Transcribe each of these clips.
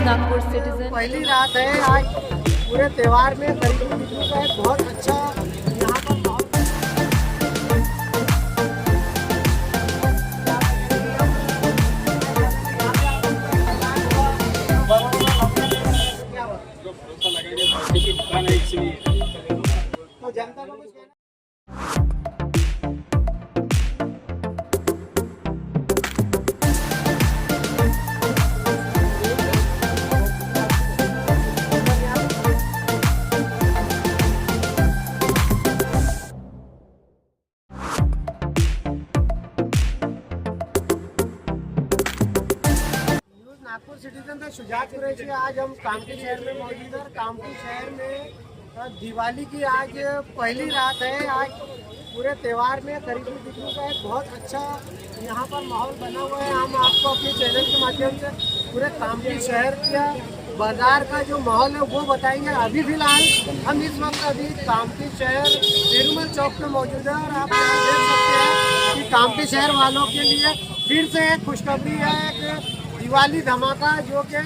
Nagpur citizen. पहली रात है आज पूरे त्योहार में खरीदी बिक्री का एक बहुत अच्छा यहाँ पर माहौल तो जनता को कुछ कहना नागपुर सिटीजन से शुजात कुरैशी। आज हम कामठी शहर में मौजूद है। कामठी शहर में दिवाली की आज पहली रात है। आज पूरे त्योहार में खरीदी बिक्री का एक बहुत अच्छा यहाँ पर माहौल बना हुआ है। हम आपको अपने चैनल के माध्यम से पूरे कामठी शहर का बाजार का जो माहौल है वो बताएंगे। अभी फिलहाल हम इस वक्त अभी कामठी शहर पेरुमल चौक पे मौजूद है और आप यहाँ देख सकते हैं कि कामठी शहर वालों के लिए फिर से एक खुशखबरी है, एक दिवाली धमाका जो कि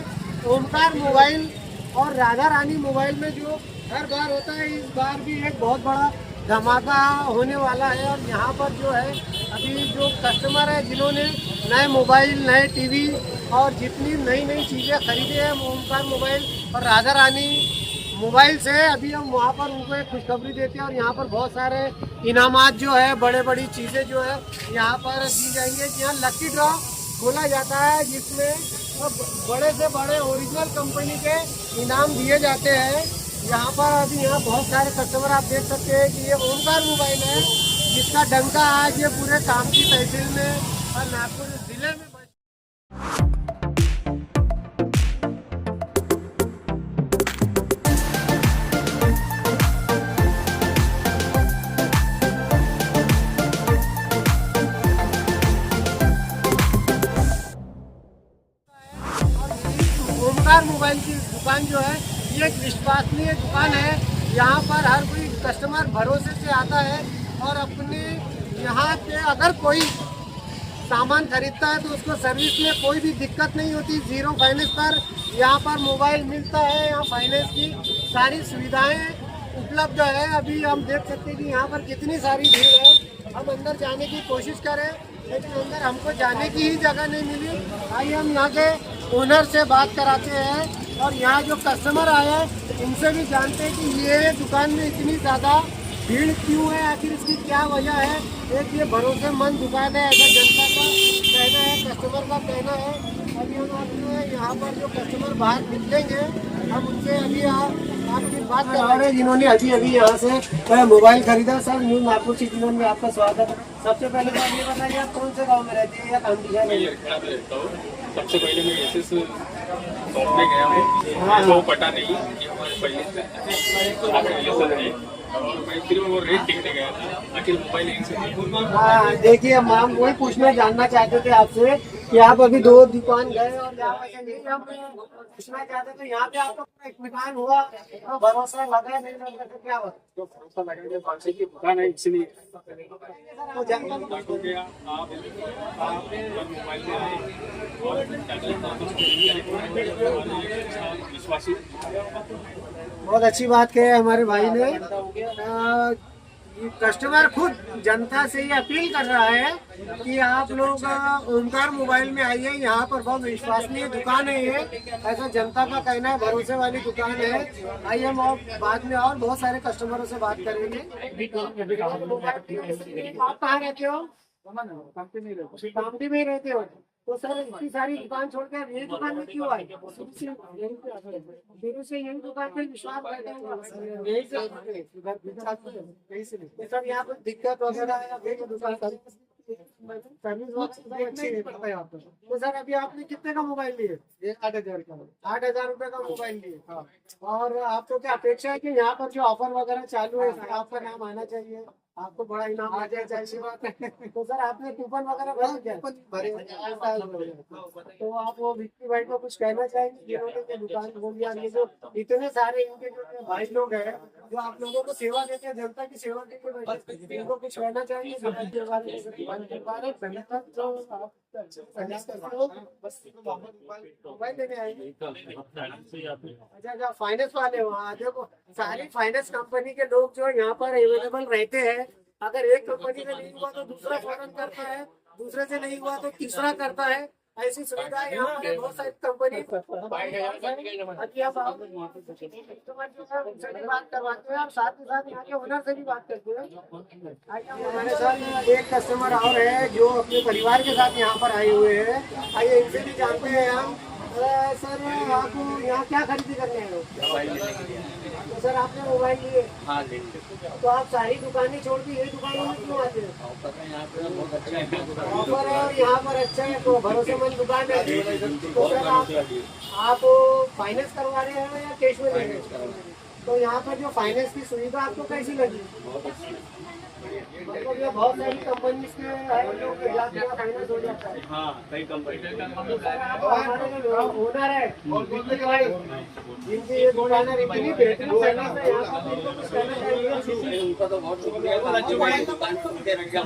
ओमकार मोबाइल और राधा रानी मोबाइल में जो हर बार होता है, इस बार भी एक बहुत बड़ा धमाका होने वाला है। और यहाँ पर जो है अभी जो कस्टमर है जिन्होंने नए मोबाइल, नए टीवी और जितनी नई नई चीज़ें खरीदे हैं ओमकार मोबाइल और राधा रानी मोबाइल से, अभी हम वहाँ पर उनको एक खुशखबरी देते हैं। और यहाँ पर बहुत सारे इनामात जो है, बड़े बड़ी चीज़ें जो है यहाँ पर दी जाएंगे। यहाँ लकी ड्रॉ खोला जाता है जिसमें बड़े से बड़े ओरिजिनल कंपनी के इनाम दिए जाते हैं। यहाँ पर अभी यहाँ बहुत सारे कस्टमर आप देख सकते हैं कि ये ओमकार मोबाइल है जिसका डंका आज ये पूरे कामठी तहसील में और नागपुर जिले में ओमकार मोबाइल की दुकान जो है ये एक विश्वसनीय दुकान है। यहाँ पर हर कोई कस्टमर भरोसे से आता है और अपने यहाँ पे अगर कोई सामान खरीदता है तो उसको सर्विस में कोई भी दिक्कत नहीं होती। जीरो फाइनेंस पर यहाँ पर मोबाइल मिलता है। यहाँ फाइनेंस की सारी सुविधाएं उपलब्ध है। अभी हम देख सकते हैं कि यहाँ पर कितनी सारी भीड़ है। हम अंदर जाने की कोशिश करें लेकिन अंदर हमको जाने की ही जगह नहीं मिली। आइए हम यहाँ के ओनर से बात कराते हैं और यहाँ जो कस्टमर आए हैं उनसे भी जानते हैं कि ये दुकान में इतनी ज़्यादा भीड़ क्यों है, आखिर इसकी क्या वजह है। एक ये भरोसेमंद दुकान है ऐसा जनता का कहना है, कस्टमर का कहना है। अभी हम आपको यहाँ पर जो कस्टमर बाहर निकलेंगे हम उनसे अभी आपकी बात करवा रहे हैं जिन्होंने अभी अभी यहाँ से मोबाइल खरीदा। सर, न्यू नागपुर सिटीजन में आपका स्वागत है। सबसे पहले तो आप ये बताइए आप कौन से गाँव में रहते हैं या कामठी शहर में? सबसे पहले मैं ऐसे शॉप में गया हूँ, वो पता नहीं कि हमारे पहले से और मैं फिर वो रेट देखने गया था आखिर मोबाइल यहीं से। हाँ, देखिए हम वही पूछना जानना चाहते थे आपसे कि आप अभी दो दुकान गए और यहाँ पर हम पूछना चाहते थे यहाँ पे आपका इत्मीनान हुआ तो भरोसा लगा नहीं लगा तो क्या हुआ? तो भरोसा लगा पाँच की दुकान है इसलिए तो जनता को हो गया। आप मोबाइल में आए और विश्वासी बहुत अच्छी बात कही है हमारे भाई ने। कस्टमर खुद जनता से ये अपील कर रहा है कि आप लोग ओमकार मोबाइल में आइए। यहाँ पर बहुत विश्वसनीय दुकान है ये, ऐसा जनता का कहना है, भरोसे वाली दुकान है। आइए हम और बाद में और बहुत सारे कस्टमरों से बात करेंगे। आप कहाँ रहते हो? कामठी में रहते हो तो सर इतनी सारी दुकान छोड़कर यही दुकान में क्यों आए? शुरू से यही दुकान पे विश्वास करते हैं यही से सर यहाँ पर दिक्कत वगैरह है या दुकान सर्विस अच्छी नहीं पड़ता है यहाँ पर। तो सर अभी आपने कितने का मोबाइल लिए? 8,000 का। 8,000 रुपए का मोबाइल लिए। हाँ। और आपको क्या अपेक्षा है कि यहाँ पर जो ऑफर वगैरह चालू है आपका नाम आना चाहिए? आपको बड़ा इनाम आ जाए, ऐसी बात है। तो सर आपने कूपन वगैरह भरे क्या? भरे। तो आप वो विक्की भाई को कुछ कहना चाहेंगे जिन्होंने ये दुकान खोली? यार ये जो इतने सारे इनके जो भाई लोग हैं जो आप लोगों को सेवा देते हैं, जनता की सेवा के लिए बैठे, इनको कुछ कहना चाहेंगे दुकान के बारे में? धन्यवाद। तो आप बस मोबाइल लेने आएंगे। अच्छा, फाइनेंस वाले वहाँ देखो, सारी फाइनेंस कंपनी के लोग जो यहाँ पर अवेलेबल रहते हैं। अगर एक कंपनी से नहीं हुआ तो दूसरा फौरन करता है, दूसरे से नहीं हुआ तो तीसरा करता है। ऐसी सुविधा यहाँ पर बहुत सारी कंपनी उनसे भी बात करवाते हैं और साथ ही साथ यहाँ के ओनर से भी बात करते हैं। हमारे साथ एक कस्टमर और है जो अपने परिवार के साथ यहाँ पर आए हुए हैं। आइए इनसे भी जानते हैं हम। सर आप यहाँ क्या खरीदी करने हैं? तो सर आपने मोबाइल लिए? हाँ, तो आप सारी दुकानें छोड़ के यही दुकानों में क्यों आते हैं? ऑफर है और यहाँ पर अच्छा है, तो भरोसेमंद दुकान है। तो सर आप फाइनेंस करवा रहे हैं या कैश में ले रहे हैं? तो यहाँ पर जो फाइनेंस की सुविधा आपको कैसी लगी? मतलब ये बहुत सारी कंपनी के फाइनेंस हो जाता है। हाँ, कई कंपनी हमारे जो ओनर है जिनकी ये दुकान है, इतनी बेहतरीन सर्विस है यहाँ पर, इनको कुछ कहना चाहिए? उनका तो बहुत शुक्रिया। दुकान खोल के रख दिया।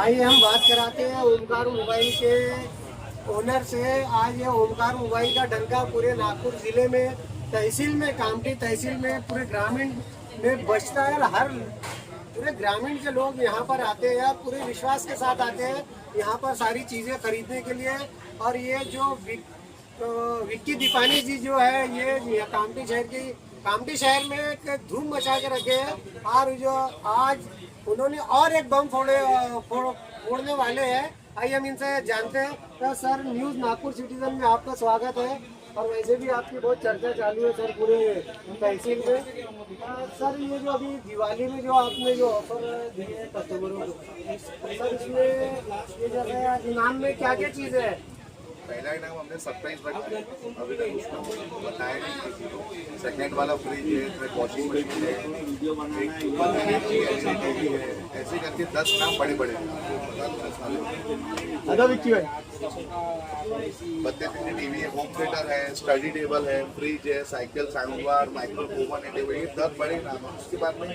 आइए हम बात कराते हैं ओमकार मोबाइल के ओनर से। आज ये ओमकार मोबाइल का डंका पूरे नागपुर जिले में, तहसील में, कामठी तहसील में, पूरे ग्रामीण में बचता है। हर पूरे ग्रामीण के लोग यहाँ पर आते हैं, पूरे विश्वास के साथ आते हैं यहाँ पर सारी चीज़ें खरीदने के लिए। और ये जो विक्की दीपानी जी जो है, ये कामठी शहर में एक धूम मचा के रखे हैं। और जो आज उन्होंने और एक बम फोड़ने वाले हैं। आइए हम इनसे जानते हैं। तो सर, न्यूज़ नागपुर सिटीजन में आपका स्वागत है। और वैसे भी आपकी बहुत चर्चा चालू है सर पूरे तहसील में। सर ये जो अभी दिवाली में जो आपने जो ऑफर दिए हैं कस्टमरों को, सर इसमें ये जो है इनाम में क्या क्या चीज़ें हैं? पहला इनाम हमने सरप्राइज रखा है, अभी तक उसको बताया नहीं किसी को। सेकेंड वाला फ्रिज है, वॉशिंग मशीन है, एक टीवी है, ऐसे करके 10 इनाम बड़े बड़े बत्ते टीवी है, होम थिएटर है, स्टडी टेबल है, फ्रिज है, साइकिल, साउंड बार, माइक्रोफोन है, ये 10 बड़े इनाम है। उसके बाद में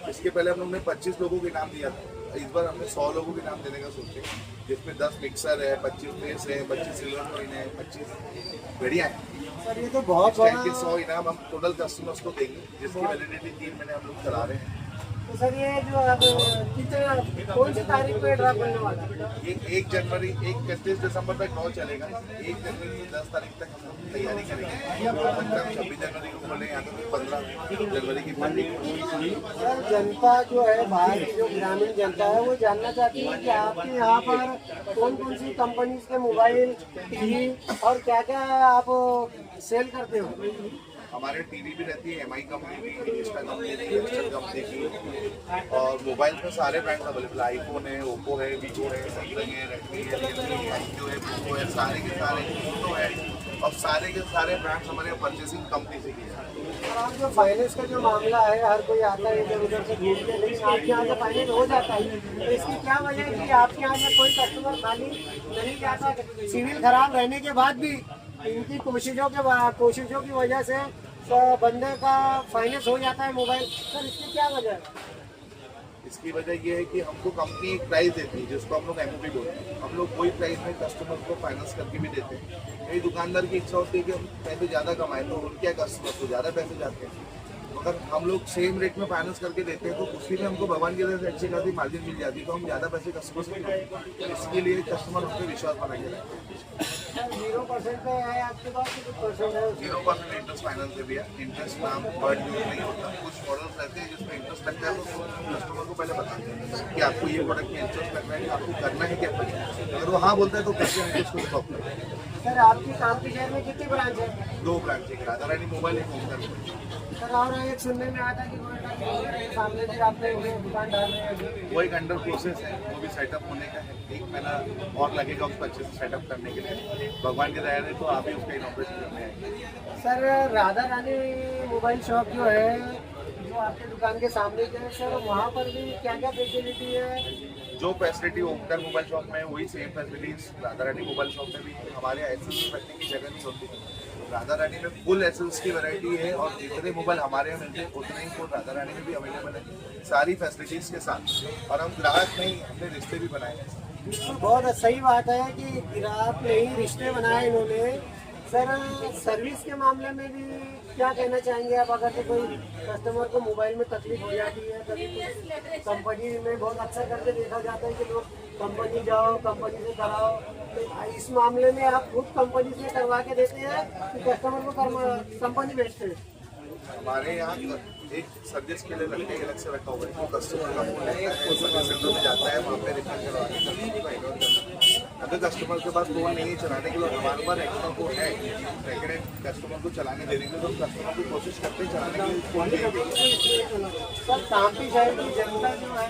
इसके पहले हम लोगों ने 25 लोगों को इनाम दिया था। इस बार हमने 100 लोगों के नाम देने का सोचे, जिसमें 10 मिक्सर है, 25 प्रेस है, 25 सिल्वर कॉइन है, 25 घड़ियाँ हैं। सर ये तो बहुत बड़ा। 100 इनाम हम टोटल कस्टमर्स को देंगे, जिसकी वैलिडिटी 3 महीने हम लोग चला रहे हैं। तो सर ये जो अब कितने कौन सी तारीख पे ड्रॉप करने वाला है? ये 1 जनवरी 31 दिसंबर तक ड्रॉ चलेगा। 1 जनवरी से 10 तारीख तक हम लोग तैयारी करेंगे। 26 जनवरी को खोले, यहाँ तो 15 जनवरी की मंडी। सर जनता जो है, बाहर की जो ग्रामीण जनता है, वो जानना चाहती है कि आपके यहाँ पर कौन कौन सी कंपनी के मोबाइल, टीवी और क्या क्या आप सेल करते हो? हमारे टीवी भी रहती है, MI कंपनी की, इंस्टा कंपनी की, एक्सचल कंपनी की। और मोबाइल में सारे ब्रांड्स अवेलेबल है। आईफोन है, ओप्पो है, वीवो है, सैमसंग है, रेडमी है, रियलमी है, IQ है, पोको है, सारे के सारे फोटो है। और सारे के सारे ब्रांड्स हमारे परचेसिंग कंपनी से किए हैं। और आप जो फाइनेंस का जो मामला है, हर कोई आता है इधर उधर से घूम के, लेकिन आपके यहाँ से फाइनेंस हो जाता है। तो इसकी क्या वजह है कि आपके यहाँ से कोई कस्टमर खाली नहीं जाता? सिविल खराब रहने के बाद भी इनकी कोशिशों की वजह से बंदे का फाइनेंस हो जाता है मोबाइल। सर इसकी क्या वजह है? इसकी वजह ये है कि हमको कंपनी एक प्राइस देती है, जिसको हम लोग MOP बोलते हैं। हम लोग वही प्राइस में कस्टमर को फाइनेंस करके भी देते हैं। यही दुकानदार की इच्छा होती है कि हम पैसे ज़्यादा कमाएं, तो उनके कस्टमर को ज़्यादा पैसे जाते हैं। अगर हम लोग सेम रेट में फाइनेंस करके देते हैं तो उसी में हमको भगवान की तरह से अच्छी खासी मार्जिन मिल जाती है, तो हम ज़्यादा पैसे कस्टमर से मिलते हैं। इसके लिए कस्टमर उस पर विश्वास बनाए रखते हैं। 0% है आपके पास, कितने परसेंट है? 0% इंटरेस्ट फाइनेंस से भी है। इंटरेस्ट नाम वर्ड यूज नहीं होता। कुछ मॉडल्स रहते हैं जिसमें इंटरेस्ट लगता है, तो कस्टमर को पहले बताते हैं कि आपको ये प्रोडक्ट में इंटरेस्ट लगना है, आपको करना है क्या करिए। अगर वो हाँ बोलता है तो कैसे इंटरेस्ट को स्टॉप करते हैं। सर आपकी कामठी शहर में कितनी ब्रांच है? 2 ब्रांच है, राधा रानी मोबाइल, एक होम। सर और एक सुनने में आया था कि नोएडा के सामने भी आपने दुकान डाल रहे हैं। वो एक अंडर प्रोसेस है, वो भी सेटअप होने का है। 1 महीना और लगेगा उसको अच्छे से सेटअप करने के लिए। भगवान की दया है तो आप ही उसका इनॉग्रेशन करने आएंगे। Sir Radha Rani mobile shop जो है, जो आपके दुकान के सामने जो है सर, वहाँ पर भी क्या क्या फैसिलिटी है? जो फैसिलिटी ओमकार मोबाइल शॉप में है वही same facilities Radha Rani mobile shop में भी है। हमारे एसेसरीज रखने की जगह नहीं होती। राधा रानी में फुल एसेसरीज की वैरायटी है और जितने मोबाइल हमारे यहाँ मिलते हैं उतने ही फुल राधा रानी में भी अवेलेबल है, सारी फैसिलिटीज के साथ। और हम ग्राहक नहीं, अपने रिश्ते भी बनाए हैं। बहुत सही बात है कि ग्राहक ने ही रिश्ते बनाए इन्होंने। सर, सर्विस के मामले में भी क्या कहना चाहेंगे आप? अगर तो कोई कस्टमर को मोबाइल में तकलीफ हो जाती है, कभी कंपनी में बहुत अक्सर करके देखा जाता है कि लोग कंपनी जाओ, कंपनी से कराओ, तो इस मामले में आप खुद कंपनी से करवा के देते हैं कि कस्टमर को कंपनी भेजते हैं? हमारे यहाँ एक सर्विस के लिए लड़के अलग से रखा हुआ है, जो कस्टमर का फोन लेता है, सर्विस सेंटर में जाता है, वहाँ पे रिपेयर करवा के कस्टमर का इग्नोर करता है। अगर कस्टमर के पास फोन नहीं है चलाने के लिए, हमारे पास एक्स्ट्रा फोन है, लेकिन कस्टमर को चलाने देने के लिए तो कस्टमर की कोशिश करते हैं चलाने के लिए फोन देंगे। सर, कामठी शहर की जनता जो है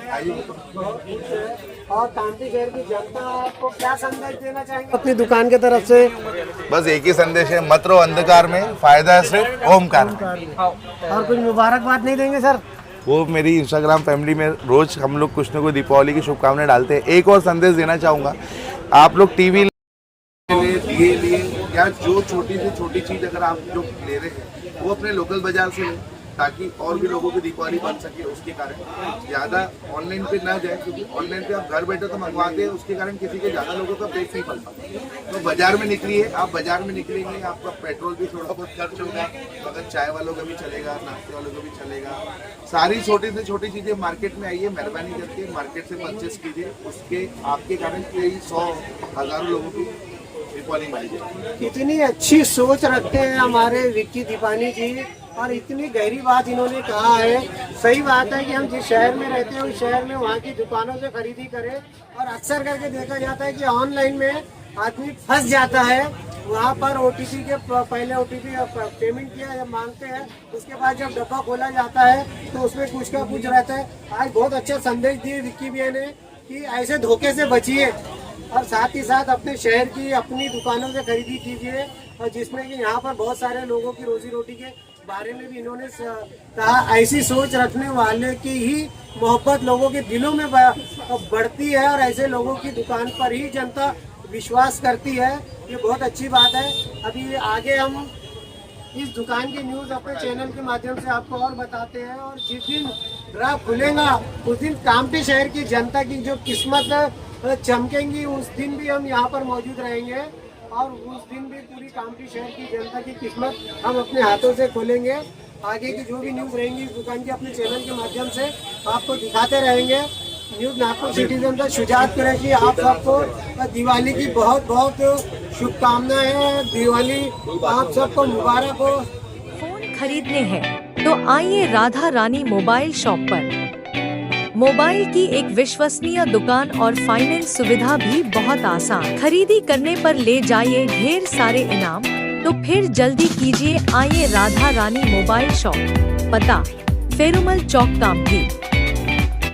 बहुत खुश है, और कामठी शहर की जनता को क्या संदेश देना चाहेंगे अपनी दुकान की तरफ से? बस एक ही संदेश है, मत रहो अंधकार में, फायदा है सिर्फ ओमकार में। और कुछ मुबारकबाद नहीं देंगे सर? वो मेरी इंस्टाग्राम फैमिली में रोज हम लोग कुछ न कुछ दीपावली की शुभकामनाएं डालते हैं। एक और संदेश देना चाहूँगा, आप लोग टीवी लिए या जो छोटी से छोटी चीज़ अगर आप जो ले रहे हैं वो अपने लोकल बाजार से लें, ताकि और भी लोगों की दीपावली बन सके। उसके कारण ज़्यादा ऑनलाइन पे ना जाए, क्योंकि ऑनलाइन पे आप घर बैठे तो मंगवाते हैं, उसके कारण किसी के ज़्यादा लोगों का पेट नहीं पलता। तो बाजार में निकलिए, आप बाजार में निकलेंगे आपका पेट्रोल भी थोड़ा बहुत खर्च होगा, अगर चाय वालों का भी चलेगा, नाश्ते वालों का भी चलेगा। सारी छोटी से छोटी चीज़ें मार्केट में आइए, मेहरबानी करके मार्केट से परचेस कीजिए, उसके आपके कारण कई 100,000 लोगों की दीपावली मनाई जाएगी। इतनी अच्छी सोच रखते हैं हमारे विक्की दीपानी जी, और इतनी गहरी बात इन्होंने कहा है। सही बात है कि हम जिस शहर में रहते हैं उस शहर में वहाँ की दुकानों से खरीदी करें, और अक्सर करके देखा जाता है कि ऑनलाइन में आदमी फंस जाता है। वहाँ पर ओटीपी के पहले ओटीपी पेमेंट किया जब मांगते हैं, उसके बाद जब डब्बा खोला जाता है तो उसमें कुछ का कुछ रहता है। आज बहुत अच्छा संदेश दिए विक्की भैया ने कि ऐसे धोखे से बचिए, और साथ ही साथ अपने शहर की अपनी दुकानों से खरीदी कीजिए, और जिसमें कि यहाँ पर बहुत सारे लोगों की रोजी रोटी के बारे में भी इन्होंने कहा। ऐसी सोच रखने वाले की ही मोहब्बत लोगों के दिलों में बढ़ती है, और ऐसे लोगों की दुकान पर ही जनता विश्वास करती है। ये बहुत अच्छी बात है। अभी आगे हम इस दुकान की न्यूज़ अपने चैनल के माध्यम से आपको और बताते हैं, और जिस दिन ग्राफ खुलेगा उस दिन कामठी शहर की जनता की जो किस्मत चमकेंगी, उस दिन भी हम यहाँ पर मौजूद रहेंगे, और उस दिन भी पूरी कामठी शहर की जनता की किस्मत हम अपने हाथों से खोलेंगे। आगे की जो भी न्यूज़ रहेंगी इस दुकान की अपने चैनल के माध्यम से आपको दिखाते रहेंगे। न्यूज़ नागपुर सिटीजन का शुजात कुरैशी आप सबको दिवाली की बहुत बहुत शुभकामनाएं। दिवाली आप सबको मुबारक हो। फोन खरीदने हैं तो आइए राधा रानी मोबाइल शॉप पर। मोबाइल की एक विश्वसनीय दुकान और फाइनेंस सुविधा भी बहुत आसान। खरीदी करने पर ले जाइए ढेर सारे इनाम, तो फिर जल्दी कीजिए, आइए राधा रानी मोबाइल शॉप। पता फेरुमल चौक कामठी।